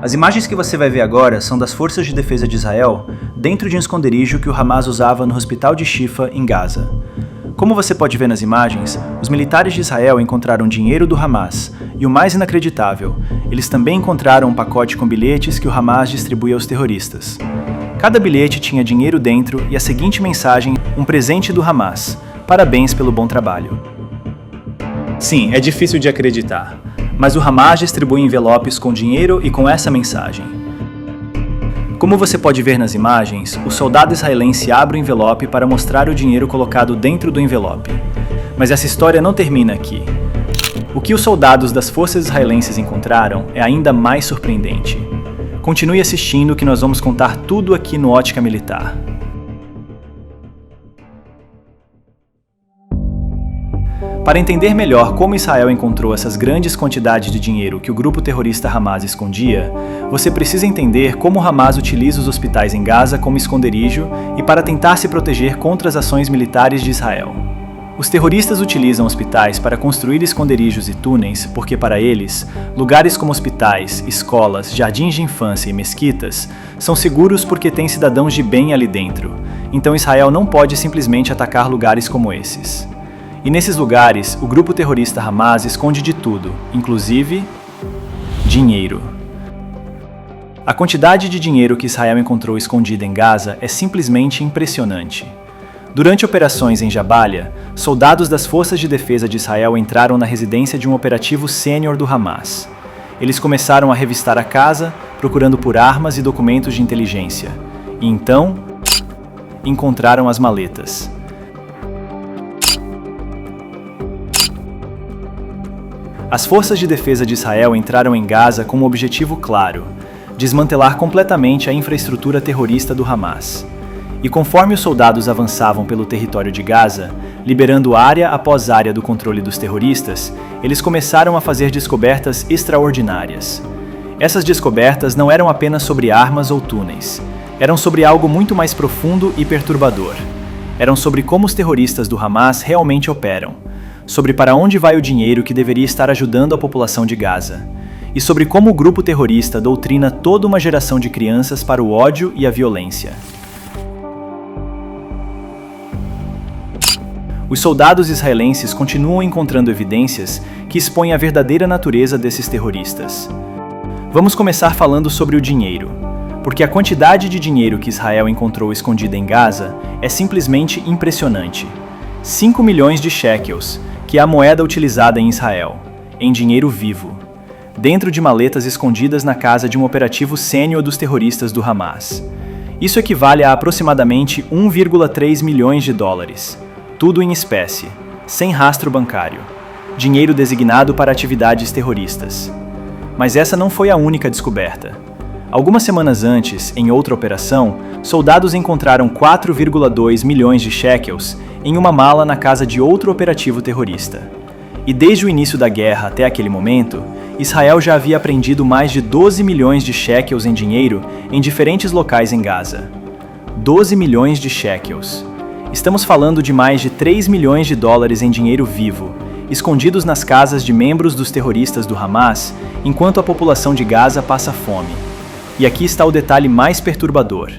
As imagens que você vai ver agora são das forças de defesa de Israel dentro de um esconderijo que o Hamas usava no hospital de Shifa, em Gaza. Como você pode ver nas imagens, os militares de Israel encontraram dinheiro do Hamas e, o mais inacreditável, eles também encontraram um pacote com bilhetes que o Hamas distribuía aos terroristas. Cada bilhete tinha dinheiro dentro e a seguinte mensagem: um presente do Hamas. Parabéns pelo bom trabalho. Sim, é difícil de acreditar, mas o Hamas distribui envelopes com dinheiro e com essa mensagem. Como você pode ver nas imagens, o soldado israelense abre o envelope para mostrar o dinheiro colocado dentro do envelope. Mas essa história não termina aqui. O que os soldados das forças israelenses encontraram é ainda mais surpreendente. Continue assistindo que nós vamos contar tudo aqui no Ótica Militar. Para entender melhor como Israel encontrou essas grandes quantidades de dinheiro que o grupo terrorista Hamas escondia, você precisa entender como o Hamas utiliza os hospitais em Gaza como esconderijo e para tentar se proteger contra as ações militares de Israel. Os terroristas utilizam hospitais para construir esconderijos e túneis porque, para eles, lugares como hospitais, escolas, jardins de infância e mesquitas são seguros porque tem cidadãos de bem ali dentro, então Israel não pode simplesmente atacar lugares como esses. E nesses lugares, o grupo terrorista Hamas esconde de tudo, inclusive dinheiro. A quantidade de dinheiro que Israel encontrou escondida em Gaza é simplesmente impressionante. Durante operações em Jabalia, soldados das Forças de Defesa de Israel entraram na residência de um operativo sênior do Hamas. Eles começaram a revistar a casa, procurando por armas e documentos de inteligência. E então, encontraram as maletas. As Forças de Defesa de Israel entraram em Gaza com um objetivo claro: desmantelar completamente a infraestrutura terrorista do Hamas. E conforme os soldados avançavam pelo território de Gaza, liberando área após área do controle dos terroristas, eles começaram a fazer descobertas extraordinárias. Essas descobertas não eram apenas sobre armas ou túneis, eram sobre algo muito mais profundo e perturbador. Eram sobre como os terroristas do Hamas realmente operam, sobre para onde vai o dinheiro que deveria estar ajudando a população de Gaza, e sobre como o grupo terrorista doutrina toda uma geração de crianças para o ódio e a violência. Os soldados israelenses continuam encontrando evidências que expõem a verdadeira natureza desses terroristas. Vamos começar falando sobre o dinheiro, porque a quantidade de dinheiro que Israel encontrou escondida em Gaza é simplesmente impressionante. 5 milhões de shekels, que é a moeda utilizada em Israel, em dinheiro vivo, dentro de maletas escondidas na casa de um operativo sênior dos terroristas do Hamas. Isso equivale a aproximadamente 1,3 milhões de dólares. Tudo em espécie, sem rastro bancário. Dinheiro designado para atividades terroristas. Mas essa não foi a única descoberta. Algumas semanas antes, em outra operação, soldados encontraram 4,2 milhões de shekels em uma mala na casa de outro operativo terrorista. E desde o início da guerra até aquele momento, Israel já havia apreendido mais de 12 milhões de shekels em dinheiro em diferentes locais em Gaza. 12 milhões de shekels. Estamos falando de mais de 3 milhões de dólares em dinheiro vivo, escondidos nas casas de membros dos terroristas do Hamas, enquanto a população de Gaza passa fome. E aqui está o detalhe mais perturbador.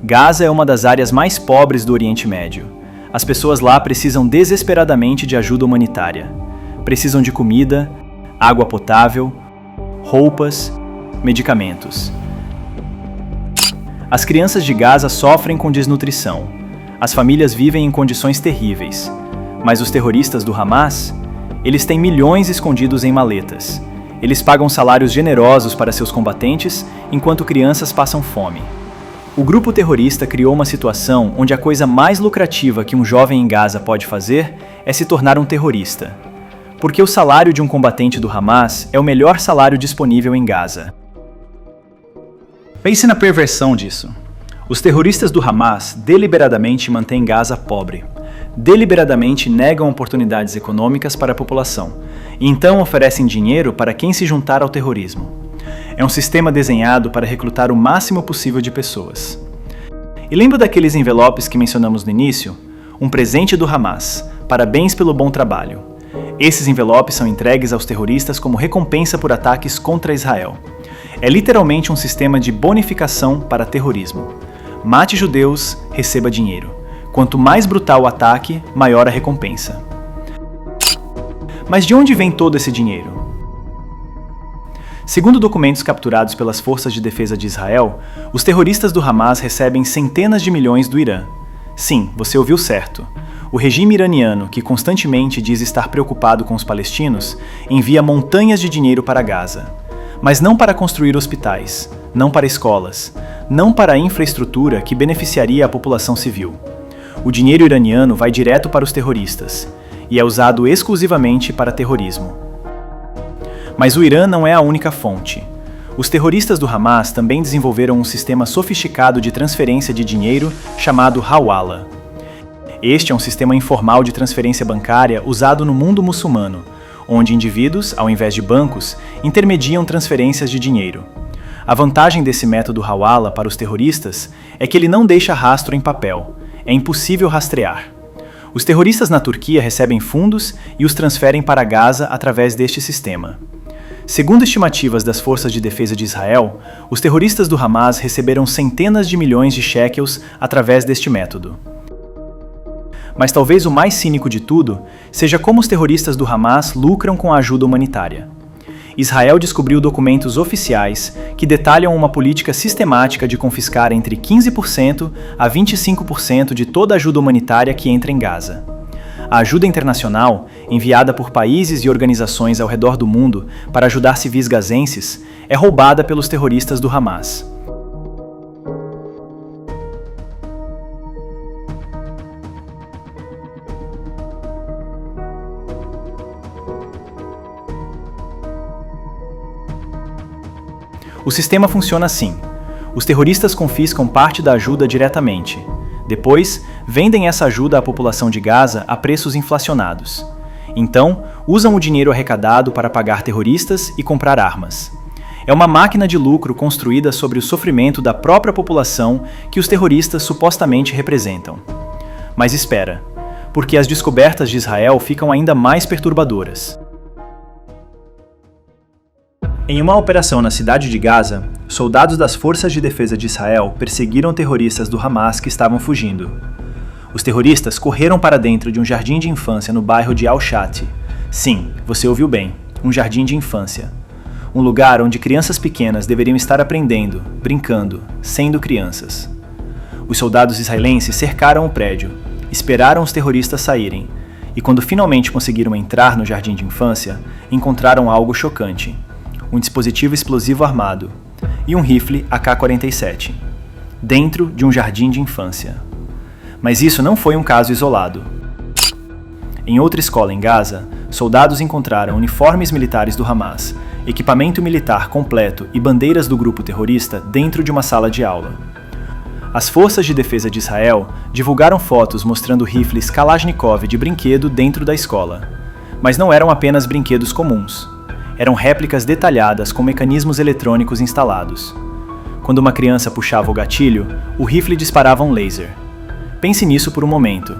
Gaza é uma das áreas mais pobres do Oriente Médio. As pessoas lá precisam desesperadamente de ajuda humanitária. Precisam de comida, água potável, roupas, medicamentos. As crianças de Gaza sofrem com desnutrição. As famílias vivem em condições terríveis. Mas os terroristas do Hamas, eles têm milhões escondidos em maletas. Eles pagam salários generosos para seus combatentes, enquanto crianças passam fome. O grupo terrorista criou uma situação onde a coisa mais lucrativa que um jovem em Gaza pode fazer é se tornar um terrorista. Porque o salário de um combatente do Hamas é o melhor salário disponível em Gaza. Pense na perversão disso. Os terroristas do Hamas deliberadamente mantêm Gaza pobre. Deliberadamente negam oportunidades econômicas para a população, e então oferecem dinheiro para quem se juntar ao terrorismo. É um sistema desenhado para recrutar o máximo possível de pessoas. E lembra daqueles envelopes que mencionamos no início? Um presente do Hamas. Parabéns pelo bom trabalho. Esses envelopes são entregues aos terroristas como recompensa por ataques contra Israel. é literalmente um sistema de bonificação para terrorismo. Mate judeus, receba dinheiro. Quanto mais brutal o ataque, maior a recompensa. Mas de onde vem todo esse dinheiro? Segundo documentos capturados pelas Forças de Defesa de Israel, os terroristas do Hamas recebem centenas de milhões do Irã. Sim, você ouviu certo. O regime iraniano, que constantemente diz estar preocupado com os palestinos, envia montanhas de dinheiro para Gaza. Mas não para construir hospitais, não para escolas, não para a infraestrutura que beneficiaria a população civil. O dinheiro iraniano vai direto para os terroristas, e é usado exclusivamente para terrorismo. Mas o Irã não é a única fonte. Os terroristas do Hamas também desenvolveram um sistema sofisticado de transferência de dinheiro chamado Hawala. Este é um sistema informal de transferência bancária usado no mundo muçulmano, onde indivíduos, ao invés de bancos, intermediam transferências de dinheiro. A vantagem desse método Hawala para os terroristas é que ele não deixa rastro em papel. É impossível rastrear. Os terroristas na Turquia recebem fundos e os transferem para Gaza através deste sistema. Segundo estimativas das Forças de Defesa de Israel, os terroristas do Hamas receberam centenas de milhões de shekels através deste método. Mas talvez o mais cínico de tudo seja como os terroristas do Hamas lucram com a ajuda humanitária. Israel descobriu documentos oficiais que detalham uma política sistemática de confiscar entre 15% a 25% de toda a ajuda humanitária que entra em Gaza. A ajuda internacional, enviada por países e organizações ao redor do mundo para ajudar civis gazenses, é roubada pelos terroristas do Hamas. O sistema funciona assim. Os terroristas confiscam parte da ajuda diretamente. Depois, vendem essa ajuda à população de Gaza a preços inflacionados. Então, usam o dinheiro arrecadado para pagar terroristas e comprar armas. É uma máquina de lucro construída sobre o sofrimento da própria população que os terroristas supostamente representam. Mas espera, porque as descobertas de Israel ficam ainda mais perturbadoras. Em uma operação na cidade de Gaza, soldados das Forças de Defesa de Israel perseguiram terroristas do Hamas que estavam fugindo. Os terroristas correram para dentro de um jardim de infância no bairro de Al-Shati. Sim, você ouviu bem, um jardim de infância. Um lugar onde crianças pequenas deveriam estar aprendendo, brincando, sendo crianças. Os soldados israelenses cercaram o prédio, esperaram os terroristas saírem, e quando finalmente conseguiram entrar no jardim de infância, encontraram algo chocante. Um dispositivo explosivo armado e um rifle AK-47, dentro de um jardim de infância. Mas isso não foi um caso isolado. Em outra escola em Gaza, soldados encontraram uniformes militares do Hamas, equipamento militar completo e bandeiras do grupo terrorista dentro de uma sala de aula. As Forças de Defesa de Israel divulgaram fotos mostrando rifles Kalashnikov de brinquedo dentro da escola. Mas não eram apenas brinquedos comuns. Eram réplicas detalhadas com mecanismos eletrônicos instalados. Quando uma criança puxava o gatilho, o rifle disparava um laser. Pense nisso por um momento.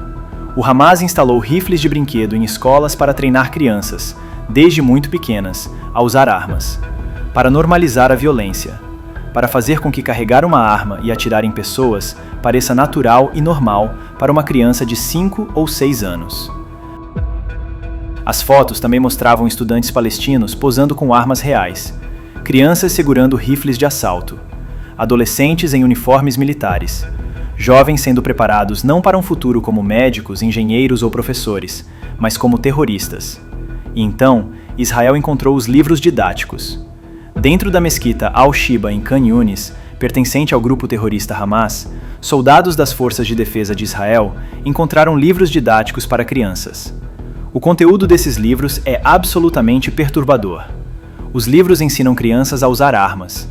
O Hamas instalou rifles de brinquedo em escolas para treinar crianças, desde muito pequenas, a usar armas. Para normalizar a violência. Para fazer com que carregar uma arma e atirar em pessoas pareça natural e normal para uma criança de 5 ou 6 anos. As fotos também mostravam estudantes palestinos posando com armas reais, crianças segurando rifles de assalto, adolescentes em uniformes militares, jovens sendo preparados não para um futuro como médicos, engenheiros ou professores, mas como terroristas. E então, Israel encontrou os livros didáticos. Dentro da mesquita Al-Shiba em Khan Yunis, pertencente ao grupo terrorista Hamas, soldados das Forças de Defesa de Israel encontraram livros didáticos para crianças. O conteúdo desses livros é absolutamente perturbador. Os livros ensinam crianças a usar armas,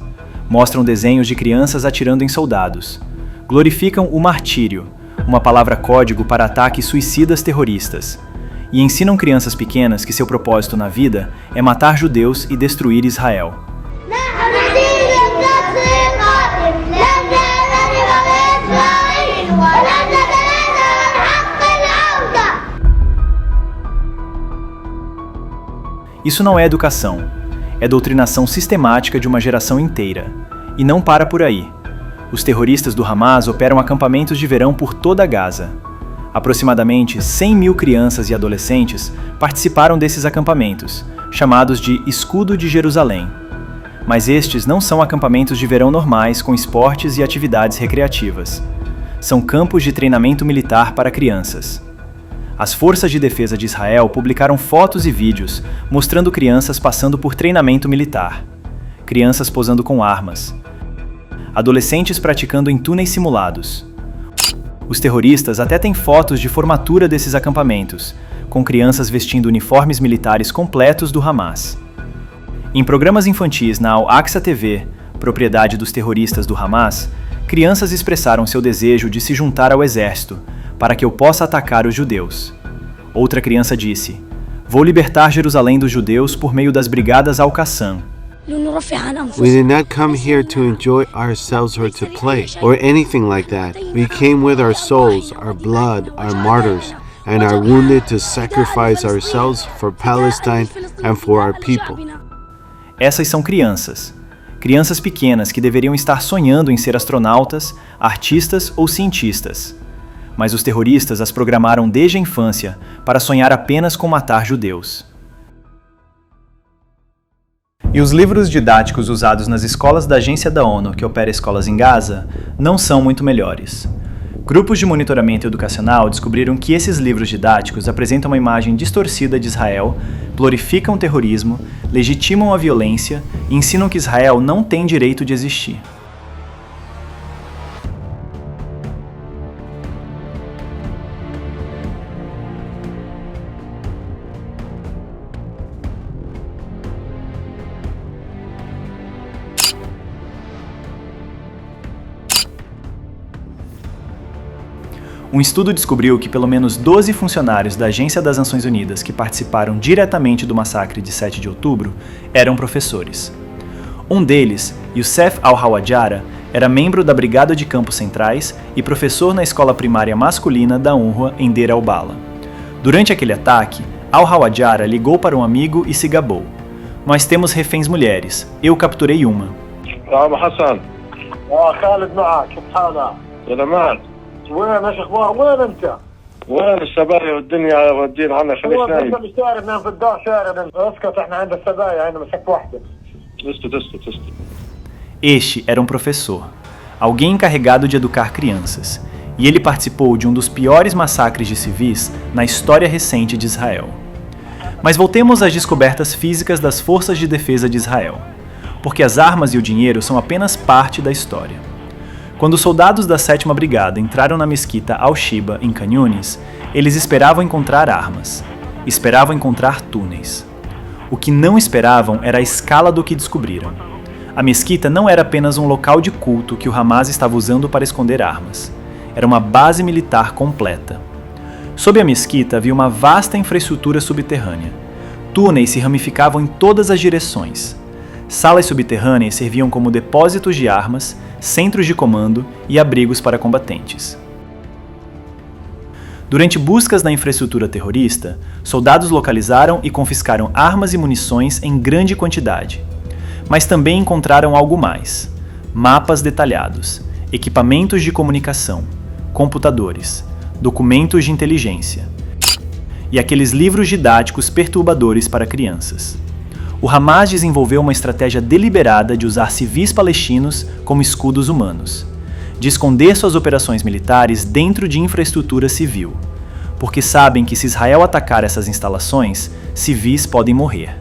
mostram desenhos de crianças atirando em soldados, glorificam o martírio, uma palavra código para ataques suicidas terroristas, e ensinam crianças pequenas que seu propósito na vida é matar judeus e destruir Israel. Isso não é educação. é doutrinação sistemática de uma geração inteira. E não para por aí. Os terroristas do Hamas operam acampamentos de verão por toda Gaza. Aproximadamente 100 mil crianças e adolescentes participaram desses acampamentos, chamados de Escudo de Jerusalém. Mas estes não são acampamentos de verão normais com esportes e atividades recreativas. São campos de treinamento militar para crianças. As Forças de Defesa de Israel publicaram fotos e vídeos mostrando crianças passando por treinamento militar. Crianças posando com armas. Adolescentes praticando em túneis simulados. Os terroristas até têm fotos de formatura desses acampamentos, com crianças vestindo uniformes militares completos do Hamas. Em programas infantis na Al-Aqsa TV, propriedade dos terroristas do Hamas, crianças expressaram seu desejo de se juntar ao exército, para que eu possa atacar os judeus. Outra criança disse: "Vou libertar Jerusalém dos judeus por meio das brigadas Al-Qassam." We did not come here to enjoy ourselves or to play, or anything like that. We came with our souls, our blood, our martyrs, and are wounded to sacrifice ourselves for Palestine and for our people. Essas são crianças. Crianças pequenas que deveriam estar sonhando em ser astronautas, artistas ou cientistas. Mas os terroristas as programaram desde a infância para sonhar apenas com matar judeus. E os livros didáticos usados nas escolas da Agência da ONU, que opera escolas em Gaza, não são muito melhores. Grupos de monitoramento educacional descobriram que esses livros didáticos apresentam uma imagem distorcida de Israel, glorificam o terrorismo, legitimam a violência e ensinam que Israel não tem direito de existir. Um estudo descobriu que pelo menos 12 funcionários da Agência das Nações Unidas que participaram diretamente do massacre de 7 de outubro eram professores. Um deles, Youssef Al-Hawajara, era membro da Brigada de Campos Centrais e professor na escola primária masculina da UNRWA em Deir al-Bala. Durante aquele ataque, Al-Hawajara ligou para um amigo e se gabou: "Nós temos reféns mulheres. Eu capturei uma." Hassan. Khalid معك كيف حالك؟ سلامات. وين ايش اخبار؟ وين انت؟ وين السبايا والدنيا ودين عنا خليك نايم. انت بالشارع نام في الدار شارع. اسكت احنا عند السبايا عندنا مسك واحده. اسكت. Este era um professor, alguém encarregado de educar crianças, e ele participou de um dos piores massacres de civis na história recente de Israel. Mas voltemos às descobertas físicas das Forças de Defesa de Israel, porque as armas e o dinheiro são apenas parte da história. Quando os soldados da 7ª Brigada entraram na mesquita Al-Shiba, em Khan Yunis, eles esperavam encontrar armas. Esperavam encontrar túneis. O que não esperavam era a escala do que descobriram. A mesquita não era apenas um local de culto que o Hamas estava usando para esconder armas. Era uma base militar completa. Sob a mesquita havia uma vasta infraestrutura subterrânea. Túneis se ramificavam em todas as direções. Salas subterrâneas serviam como depósitos de armas, centros de comando e abrigos para combatentes. Durante buscas na infraestrutura terrorista, soldados localizaram e confiscaram armas e munições em grande quantidade. Mas também encontraram algo mais: mapas detalhados, equipamentos de comunicação, computadores, documentos de inteligência e aqueles livros didáticos perturbadores para crianças. O Hamas desenvolveu uma estratégia deliberada de usar civis palestinos como escudos humanos, de esconder suas operações militares dentro de infraestrutura civil, porque sabem que se Israel atacar essas instalações, civis podem morrer.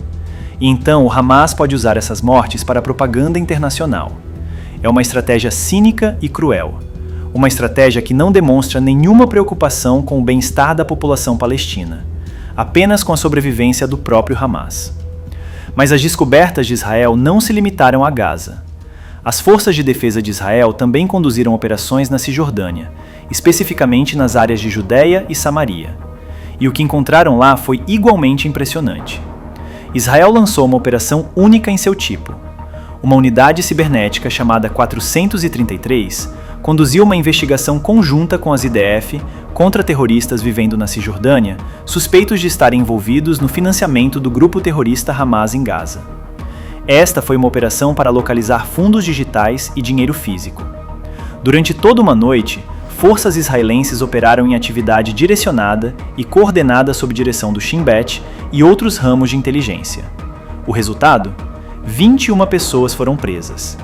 E então o Hamas pode usar essas mortes para propaganda internacional. É uma estratégia cínica e cruel, uma estratégia que não demonstra nenhuma preocupação com o bem-estar da população palestina, apenas com a sobrevivência do próprio Hamas. Mas as descobertas de Israel não se limitaram a Gaza. As Forças de Defesa de Israel também conduziram operações na Cisjordânia, especificamente nas áreas de Judeia e Samaria. E o que encontraram lá foi igualmente impressionante. Israel lançou uma operação única em seu tipo. Uma unidade cibernética chamada 433 conduziu uma investigação conjunta com as IDF contra terroristas vivendo na Cisjordânia, suspeitos de estarem envolvidos no financiamento do grupo terrorista Hamas em Gaza. Esta foi uma operação para localizar fundos digitais e dinheiro físico. Durante toda uma noite, forças israelenses operaram em atividade direcionada e coordenada sob direção do Shin Bet e outros ramos de inteligência. O resultado? 21 pessoas foram presas,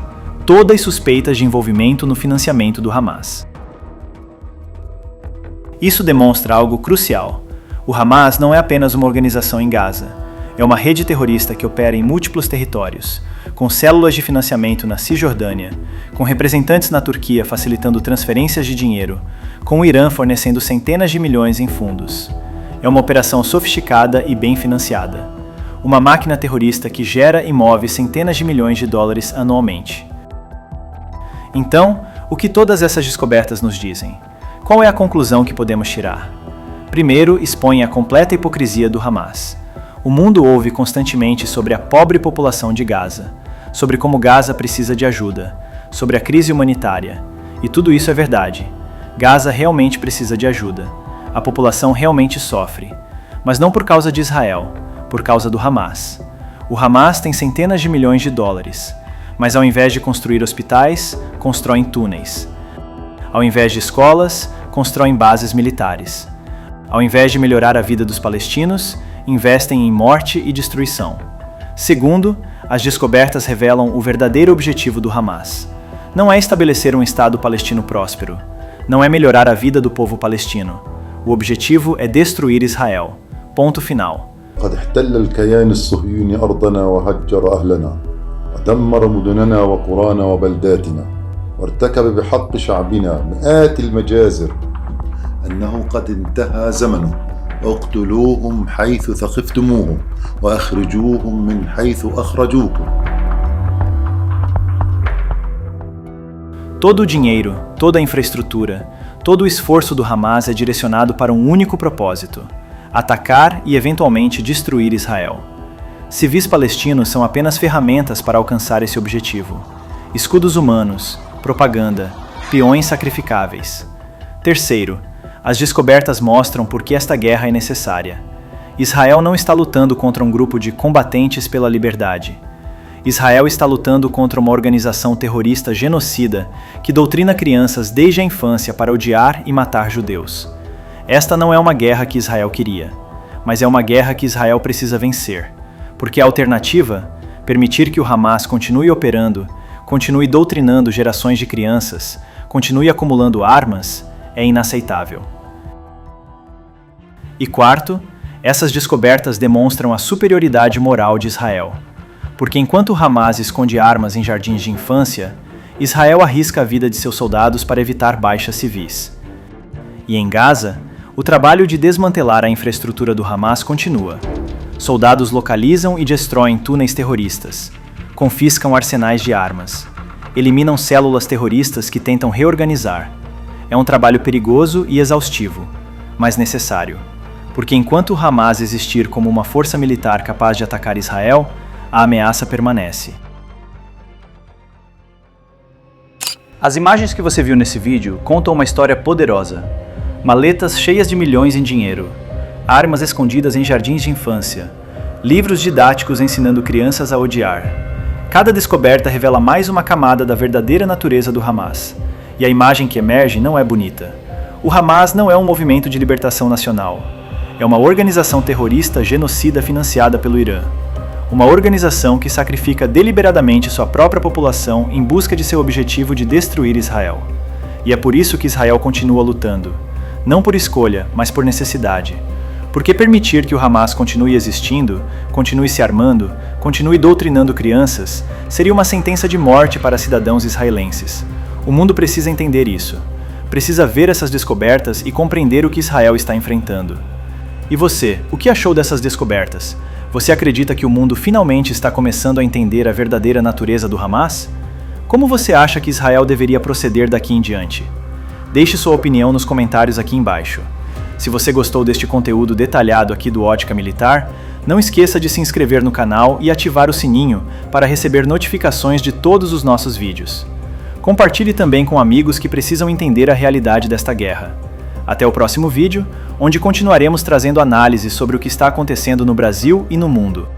todas suspeitas de envolvimento no financiamento do Hamas. Isso demonstra algo crucial. O Hamas não é apenas uma organização em Gaza. É uma rede terrorista que opera em múltiplos territórios, com células de financiamento na Cisjordânia, com representantes na Turquia facilitando transferências de dinheiro, com o Irã fornecendo centenas de milhões em fundos. É uma operação sofisticada e bem financiada. Uma máquina terrorista que gera e move centenas de milhões de dólares anualmente. Então, o que todas essas descobertas nos dizem? Qual é a conclusão que podemos tirar? Primeiro, expõe a completa hipocrisia do Hamas. O mundo ouve constantemente sobre a pobre população de Gaza, sobre como Gaza precisa de ajuda, sobre a crise humanitária. E tudo isso é verdade. Gaza realmente precisa de ajuda. A população realmente sofre. Mas não por causa de Israel, por causa do Hamas. O Hamas tem centenas de milhões de dólares, mas ao invés de construir hospitais, constroem túneis. Ao invés de escolas, constroem bases militares. Ao invés de melhorar a vida dos palestinos, investem em morte e destruição. Segundo, as descobertas revelam o verdadeiro objetivo do Hamas. Não é estabelecer um Estado palestino próspero. Não é melhorar a vida do povo palestino. O objetivo é destruir Israel. Ponto final. قد احتل الكيان الصهيوني أرضنا وهجر أهلنا ودمر مدننا وقرانا وبلداتنا وارتكب بحق شعبنا مئات المجازر أنه قد انتهى زمنه اقتلوهم حيث ثقفتموهم وأخرجوهم من حيث أخرجوكم. Todo o dinheiro, toda a infraestrutura, todo o esforço do Hamas é direcionado para um único propósito: atacar e eventualmente destruir Israel. Civis palestinos são apenas ferramentas para alcançar esse objetivo. Escudos humanos, propaganda, peões sacrificáveis. Terceiro, as descobertas mostram por que esta guerra é necessária. Israel não está lutando contra um grupo de combatentes pela liberdade. Israel está lutando contra uma organização terrorista genocida que doutrina crianças desde a infância para odiar e matar judeus. Esta não é uma guerra que Israel queria, mas é uma guerra que Israel precisa vencer, porque a alternativa, permitir que o Hamas continue operando, continue doutrinando gerações de crianças, continue acumulando armas, é inaceitável. E quarto, essas descobertas demonstram a superioridade moral de Israel, porque enquanto o Hamas esconde armas em jardins de infância, Israel arrisca a vida de seus soldados para evitar baixas civis. E em Gaza, o trabalho de desmantelar a infraestrutura do Hamas continua. Soldados localizam e destroem túneis terroristas, confiscam arsenais de armas, eliminam células terroristas que tentam reorganizar. É um trabalho perigoso e exaustivo, mas necessário, porque enquanto o Hamas existir como uma força militar capaz de atacar Israel, a ameaça permanece. As imagens que você viu nesse vídeo contam uma história poderosa. Maletas cheias de milhões em dinheiro, armas escondidas em jardins de infância, livros didáticos ensinando crianças a odiar. Cada descoberta revela mais uma camada da verdadeira natureza do Hamas, e a imagem que emerge não é bonita. O Hamas não é um movimento de libertação nacional. É uma organização terrorista genocida financiada pelo Irã. Uma organização que sacrifica deliberadamente sua própria população em busca de seu objetivo de destruir Israel. E é por isso que Israel continua lutando. Não por escolha, mas por necessidade. Porque permitir que o Hamas continue existindo, continue se armando, continue doutrinando crianças, seria uma sentença de morte para cidadãos israelenses. O mundo precisa entender isso. Precisa ver essas descobertas e compreender o que Israel está enfrentando. E você, o que achou dessas descobertas? Você acredita que o mundo finalmente está começando a entender a verdadeira natureza do Hamas? Como você acha que Israel deveria proceder daqui em diante? Deixe sua opinião nos comentários aqui embaixo. Se você gostou deste conteúdo detalhado aqui do Ótica Militar, não esqueça de se inscrever no canal e ativar o sininho para receber notificações de todos os nossos vídeos. Compartilhe também com amigos que precisam entender a realidade desta guerra. Até o próximo vídeo, onde continuaremos trazendo análises sobre o que está acontecendo no Brasil e no mundo.